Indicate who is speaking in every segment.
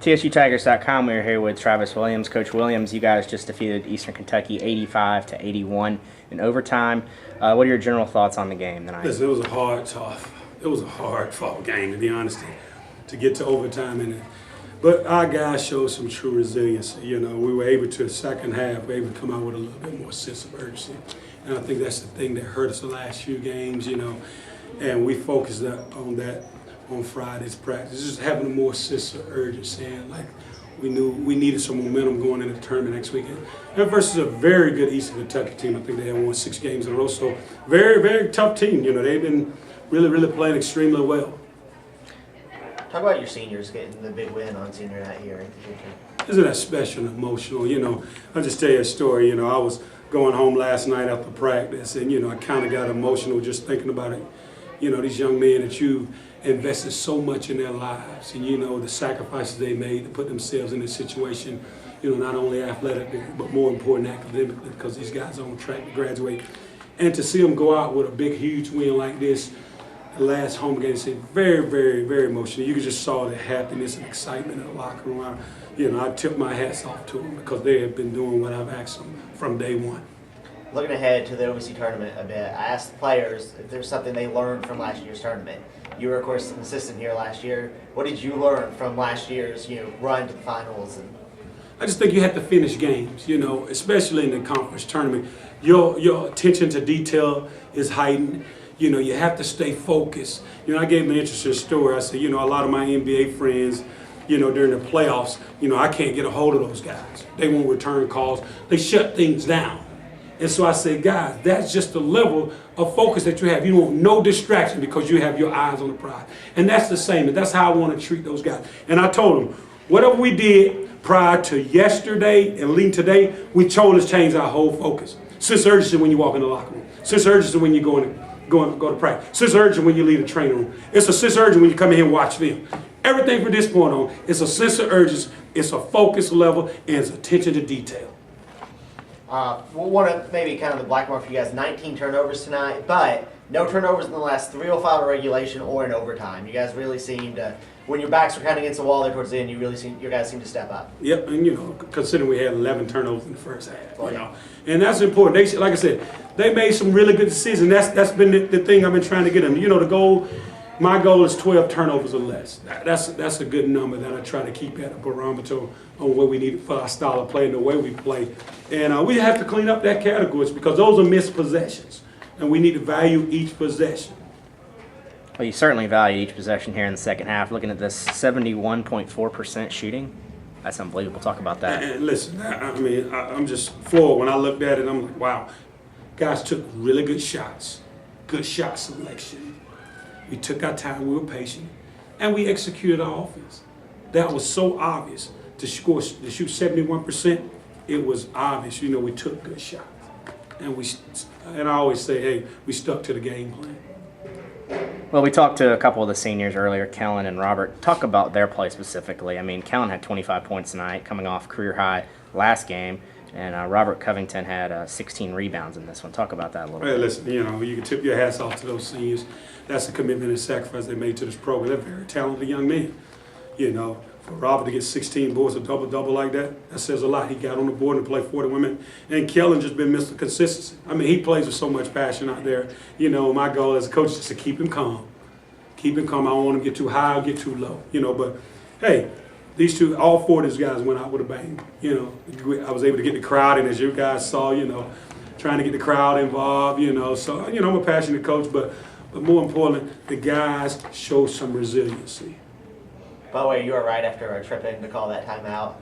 Speaker 1: TSUTigers.com. We're here with Travis Williams. Coach Williams, you guys just defeated Eastern Kentucky 85-81 in overtime. What are your general thoughts on the game tonight?
Speaker 2: Listen, it was a hard-fought game, to be honest, to get to overtime in it. But our guys showed some true resilience. You know, we were able to, the second half, we were able to come out with a little bit more sense of urgency. And I think that's the thing that hurt us the last few games, you know. And we focused on that on Friday's practice, just having a more sense of urgency, and like we knew we needed some momentum going into the tournament next weekend. And versus a very good Eastern Kentucky team, I think they had won 6 games in a row, so very, very tough team. You know, they've been really playing extremely well.
Speaker 3: Talk about your seniors getting the big win on senior night here.
Speaker 2: Isn't that special and emotional? You know, I'll just tell you a story. You know, I was going home last night after practice, and you know, I kind of got emotional just thinking about it. You know, these young men that you've invested so much in their lives, and you know the sacrifices they made to put themselves in this situation, you know, not only athletically but more important academically, because these guys are on track to graduate. And to see them go out with a big, huge win like this, the last home game, it's very emotional. You just saw the happiness and excitement in the locker room. You know, I tipped my hats off to them because they have been doing what I've asked them from day one.
Speaker 3: Looking ahead to the OVC tournament a bit, I asked the players if there's something they learned from last year's tournament. You were, of course, an assistant here last year. What did you learn from last year's, run to the finals? And
Speaker 2: I just think you have to finish games, you know, especially in the conference tournament. Your attention to detail is heightened. You know, you have to stay focused. You know, I gave an interesting story. I said, you know, a lot of my NBA friends, you know, during the playoffs, you know, I can't get a hold of those guys. They won't return calls. They shut things down. And so I say, guys, that's just the level of focus that you have. You don't want no distraction because you have your eyes on the prize. And that's the same. And that's how I want to treat those guys. And I told them, whatever we did prior to yesterday and leading today, we chose to change our whole focus. Sense of urgency when you walk in the locker room. Sense of urgency when you go to practice. Sense of urgency when you leave the training room. It's a sense of urgency when you come in here and watch film. Everything from this point on is a sense of urgency, it's a focus level, and it's attention to detail.
Speaker 3: One of maybe kind of the black mark for you guys, 19 turnovers tonight, but no turnovers in the last 3:05 of regulation or in overtime. You guys really seemed to, when your backs were kind of against the wall there towards the end, your guys seemed to step up.
Speaker 2: Yep, and you know, considering we had 11 turnovers in the first half, you know, and that's important. They, like I said, they made some really good decisions. That's been the thing I've been trying to get them. You know, the goal. My goal is 12 turnovers or less. That's a good number that I try to keep at a barometer on what we need for our style of play and the way we play. And we have to clean up that category because those are missed possessions, and we need to value each possession.
Speaker 1: Well, you certainly value each possession here in the second half. Looking at this 71.4% shooting, that's unbelievable. Talk about that.
Speaker 2: And listen, I mean, I'm just floored when I looked at it. I'm like, wow, guys took really good shots, good shot selection. We took our time, we were patient, and we executed our offense. That was so obvious. To shoot 71%, it was obvious. You know, we took good shots. And I always say, hey, we stuck to the game plan.
Speaker 1: Well, we talked to a couple of the seniors earlier, Kellen and Robert. Talk about their play specifically. I mean, Kellen had 25 points tonight, coming off career high last game. And Robert Covington had 16 rebounds in this one. Talk about that a little bit.
Speaker 2: Listen, you know, you can tip your hats off to those seniors. That's a commitment and sacrifice they made to this program. They're very talented young men. You know, for Robert to get 16 boards, a double-double like that says a lot. He got on the board and played 40 women. And Kellen just been Mr. Consistency. I mean, he plays with so much passion out there. You know, my goal as a coach is to keep him calm. Keep him calm. I don't want him to get too high or get too low. You know, but, hey, all 4 of these guys went out with a bang. You know, I was able to get the crowd, and as you guys saw, you know, trying to get the crowd involved, you know. So, you know, I'm a passionate coach, but more importantly, the guys show some resiliency.
Speaker 3: By the way, you were right after tripping to call that timeout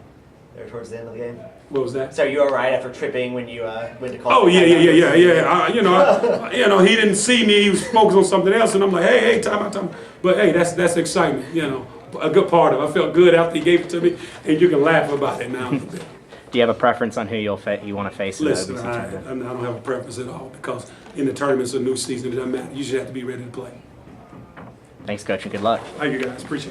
Speaker 3: there towards the end of the game?
Speaker 2: What was that?
Speaker 3: So you were right after tripping when you went to call.
Speaker 2: Oh, yeah. You know, he didn't see me. He was focused on something else, and I'm like, hey, timeout. But, hey, that's excitement, you know. A good part of it. I felt good after he gave it to me, and you can laugh about it now.
Speaker 1: Do you have a preference on who you want to face?
Speaker 2: Listen, I don't have a preference at all because in the tournament it's a new season. It doesn't matter. You just have to be ready to play.
Speaker 1: Thanks, Coach, and good luck.
Speaker 2: Thank you, guys. Appreciate it.